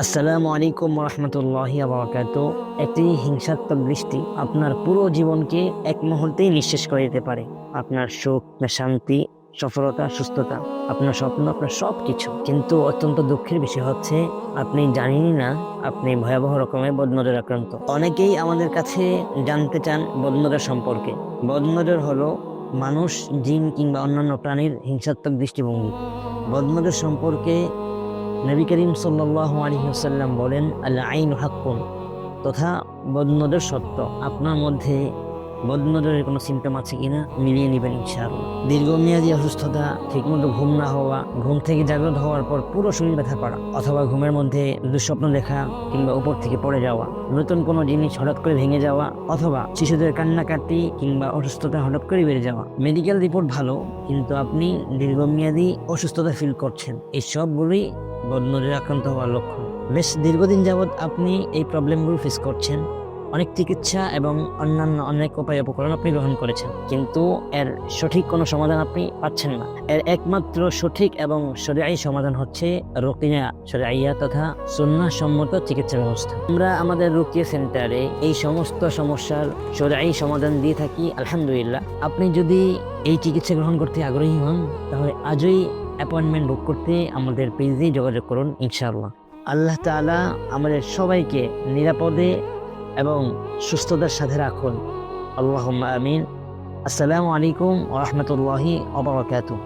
আসসালামু আলাইকুম রহমতুল্লাহি বারাকাতুহু। একটি হিংসাত্মক দৃষ্টি আপনার পুরো জীবনকে এক মুহূর্তেই নিঃশেষ করে দিতে পারে। আপনার সুখ, আপনার শান্তি, সফলতা, সুস্থতা, আপনার স্বপ্ন, আপনার সব কিছু। কিন্তু অত্যন্ত দুঃখের বিষয় হচ্ছে আপনি জানেনই না আপনি ভয়াবহ রকমের বদনজর আক্রান্ত। অনেকেই আমাদের কাছে জানতে চান বদনজর সম্পর্কে। বদনজর হলো মানুষ, জিন কিংবা অন্যান্য প্রাণীর হিংসাত্মক দৃষ্টিভঙ্গি। বদনজর সম্পর্কে নবী করিম সাল্লাল্লাহু আলাইহি ওয়াসাল্লাম বলেন, আল আইনু হাক্কুন, তথা বদনজর সত্য। আপনার মধ্যে বদনজরের কোনো সিমটম আছে কিনা মিলিয়ে নেবেন ইনশাআল্লাহ। দীর্ঘমেয়াদী অসুস্থতা, ঠিকমতো ঘুম না হওয়া, ঘুম থেকে জাগ্রত হওয়ার পর পুরো শরীর ব্যথা করা, অথবা ঘুমের মধ্যে দুঃস্বপ্ন দেখা কিংবা উপর থেকে পড়ে যাওয়া, নতুন কোনো জিনিস হঠাৎ করে ভেঙে যাওয়া, অথবা শিশুদের কান্নাকাটি কিংবা অসুস্থতা হঠাৎ করে বেড়ে যাওয়া। মেডিকেল রিপোর্ট ভালো, কিন্তু আপনি দীর্ঘমেয়াদী অসুস্থতা ফিল করছেন। এই সবগুলোই বদনজরে আক্রান্ত হওয়ার লক্ষণ। বেশ দীর্ঘদিন যাবৎ আপনি এই প্রবলেমগুলো ফেস করছেন। অনেক চিকিৎসা এবং অন্যান্য অনেক উপায় উপকরণ আপনি গ্রহণ করেছেন, কিন্তু এর সঠিক কোনো সমাধান আপনি পাচ্ছেন না। এর একমাত্র সঠিক এবং শরীয়ী সমাধান হচ্ছে রুকিয়া শরঈয়া তথা সুন্নাহ সম্মত চিকিৎসা ব্যবস্থা। আমরা আমাদের রুকিয়া সেন্টারে এই সমস্ত সমস্যার শরঈ সমাধান দিয়ে থাকি আলহামদুলিল্লাহ। আপনি যদি এই চিকিৎসা গ্রহণ করতে আগ্রহী হন, তাহলে আজই অ্যাপয়েন্টমেন্ট বুক করতে আমাদের পেজে যোগাযোগ করুন ইনশাআল্লাহ। আল্লাহ তাআলা আমাদের সবাইকে নিরাপদে এবং সুস্থতার সাথে রাখুন। আল্লাহুম্মা আমিন। আসসালামু আলাইকুম ওয়া রাহমাতুল্লাহি ওয়া বারাকাতুহু।